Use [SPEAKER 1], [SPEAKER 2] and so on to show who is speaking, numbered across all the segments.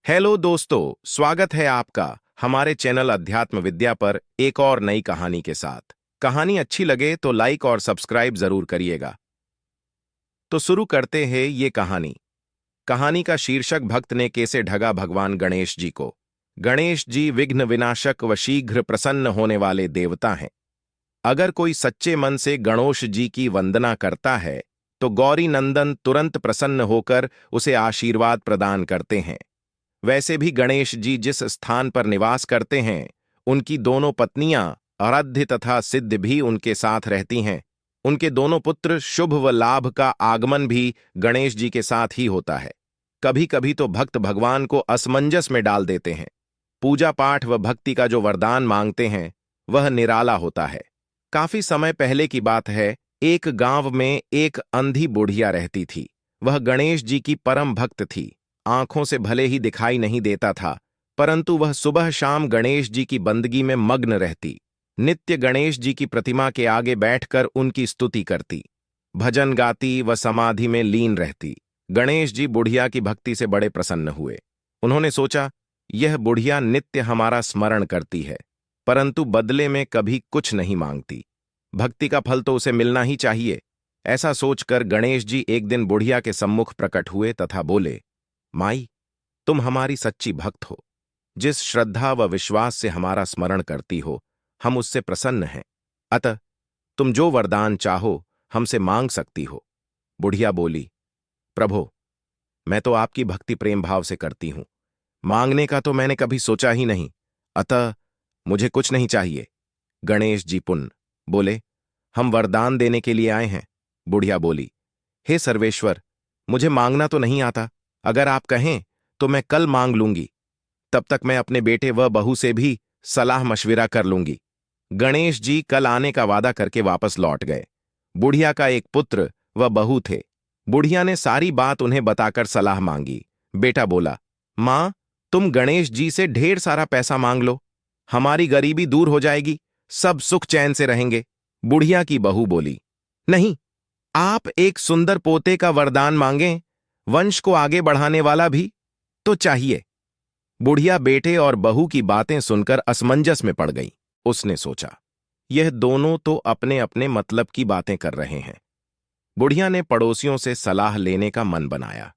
[SPEAKER 1] Hello दोस्तों, स्वागत है आपका हमारे चैनल अध्यात्म विद्या पर एक और नई कहानी के साथ। कहानी अच्छी लगे तो लाइक और सब्सक्राइब जरूर करिएगा। तो शुरू करते हैं ये कहानी। कहानी का शीर्षक भक्त ने कैसे ढगा भगवान गणेश जी को। गणेश जी विघ्न विनाशक व शीघ्र प्रसन्न होने वाले देवता हैं। अगर कोई सच्चे मन से गणेश जी की वंदना करता है तो गौरी नंदन तुरंत प्रसन्न होकर उसे आशीर्वाद प्रदान करते हैं। वैसे भी गणेश जी जिस स्थान पर निवास करते हैं, उनकी दोनों पत्नियां आराध्य तथा सिद्ध भी उनके साथ रहती हैं। उनके दोनों पुत्र शुभ व लाभ का आगमन भी गणेश जी के साथ ही होता है। कभी कभी तो भक्त भगवान को असमंजस में डाल देते हैं। पूजा पाठ व भक्ति का जो वरदान मांगते हैं वह निराला होता है। काफी समय पहले की बात है, एक गांव में एक अंधी बुढ़िया रहती थी। वह गणेश जी की परम भक्त थी। आंखों से भले ही दिखाई नहीं देता था, परंतु वह सुबह शाम गणेश जी की बंदगी में मग्न रहती। नित्य गणेश जी की प्रतिमा के आगे बैठकर उनकी स्तुति करती, भजन गाती व समाधि में लीन रहती। गणेश जी बुढ़िया की भक्ति से बड़े प्रसन्न हुए। उन्होंने सोचा, यह बुढ़िया नित्य हमारा स्मरण करती है, परंतु बदले में कभी कुछ नहीं मांगती। भक्ति का फल तो उसे मिलना ही चाहिए। ऐसा सोचकर गणेश जी एक दिन बुढ़िया के सम्मुख प्रकट हुए तथा बोले, माई, तुम हमारी सच्ची भक्त हो। जिस श्रद्धा व विश्वास से हमारा स्मरण करती हो, हम उससे प्रसन्न हैं। अतः तुम जो वरदान चाहो हमसे मांग सकती हो। बुढ़िया बोली, प्रभो, मैं तो आपकी भक्ति प्रेम भाव से करती हूं। मांगने का तो मैंने कभी सोचा ही नहीं, अतः मुझे कुछ नहीं चाहिए। गणेश जी पुन बोले, हम वरदान देने के लिए आए हैं। बुढ़िया बोली, हे सर्वेश्वर, मुझे मांगना तो नहीं आता। अगर आप कहें तो मैं कल मांग लूंगी। तब तक मैं अपने बेटे व बहू से भी सलाह मशविरा कर लूंगी। गणेश जी कल आने का वादा करके वापस लौट गए। बुढ़िया का एक पुत्र व बहू थे। बुढ़िया ने सारी बात उन्हें बताकर सलाह मांगी। बेटा बोला, मां, तुम गणेश जी से ढेर सारा पैसा मांग लो, हमारी गरीबी दूर हो जाएगी, सब सुख चैन से रहेंगे। बुढ़िया की बहू बोली, नहीं, आप एक सुंदर पोते का वरदान मांगें, वंश को आगे बढ़ाने वाला भी तो चाहिए। बुढ़िया बेटे और बहू की बातें सुनकर असमंजस में पड़ गई। उसने सोचा, यह दोनों तो अपने अपने मतलब की बातें कर रहे हैं। बुढ़िया ने पड़ोसियों से सलाह लेने का मन बनाया।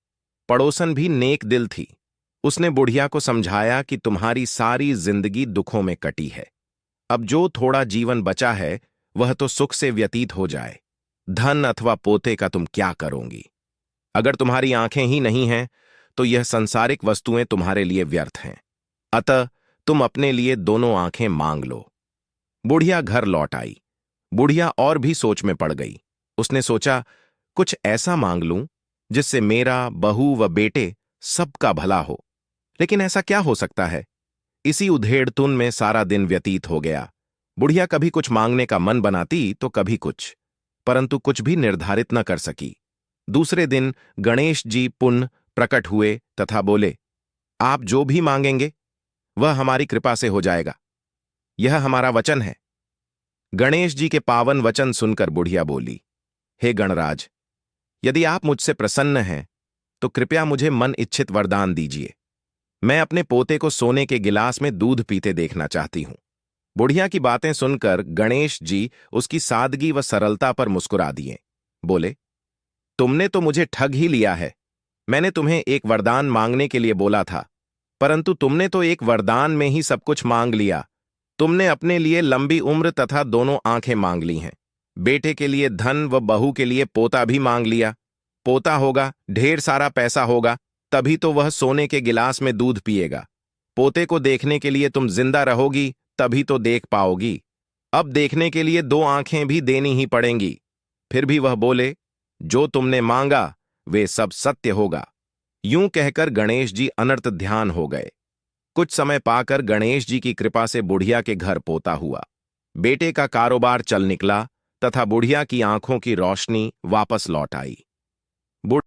[SPEAKER 1] पड़ोसन भी नेक दिल थी। उसने बुढ़िया को समझाया कि तुम्हारी सारी जिंदगी दुखों में कटी है। अब जो थोड़ा जीवन बचा है वह तो सुख से व्यतीत हो जाए। धन अथवा पोते का तुम क्या करोगी? अगर तुम्हारी आंखें ही नहीं हैं तो यह संसारिक वस्तुएं तुम्हारे लिए व्यर्थ हैं। अतः तुम अपने लिए दोनों आंखें मांग लो। बुढ़िया घर लौट आई। बुढ़िया और भी सोच में पड़ गई। उसने सोचा, कुछ ऐसा मांग लूं जिससे मेरा, बहू व बेटे सबका भला हो। लेकिन ऐसा क्या हो सकता है? इसी उधेड़तुन में सारा दिन व्यतीत हो गया। बुढ़िया कभी कुछ मांगने का मन बनाती तो कभी कुछ, परंतु कुछ भी निर्धारित न कर सकी। दूसरे दिन गणेश जी पुनः प्रकट हुए तथा बोले, आप जो भी मांगेंगे वह हमारी कृपा से हो जाएगा, यह हमारा वचन है। गणेश जी के पावन वचन सुनकर बुढ़िया बोली, हे गणराज, यदि आप मुझसे प्रसन्न हैं तो कृपया मुझे मन इच्छित वरदान दीजिए। मैं अपने पोते को सोने के गिलास में दूध पीते देखना चाहती हूं। बुढ़िया की बातें सुनकर गणेश जी उसकी सादगी व सरलता पर मुस्कुरा दिए। बोले, तुमने तो मुझे ठग ही लिया है। मैंने तुम्हें एक वरदान मांगने के लिए बोला था, परंतु तुमने तो एक वरदान में ही सब कुछ मांग लिया। तुमने अपने लिए लंबी उम्र तथा दोनों आंखें मांग ली हैं। बेटे के लिए धन व बहू के लिए पोता भी मांग लिया। पोता होगा, ढेर सारा पैसा होगा, तभी तो वह सोने के गिलास में दूध पिएगा। पोते को देखने के लिए तुम जिंदा रहोगी, तभी तो देख पाओगी। अब देखने के लिए दो आंखें भी देनी ही पड़ेंगी। फिर भी वह बोले, जो तुमने मांगा वे सब सत्य होगा। यूं कहकर गणेश जी अनर्थ ध्यान हो गए। कुछ समय पाकर गणेश जी की कृपा से बुढ़िया के घर पोता हुआ। बेटे का कारोबार चल निकला तथा बुढ़िया की आंखों की रोशनी वापस लौट आई।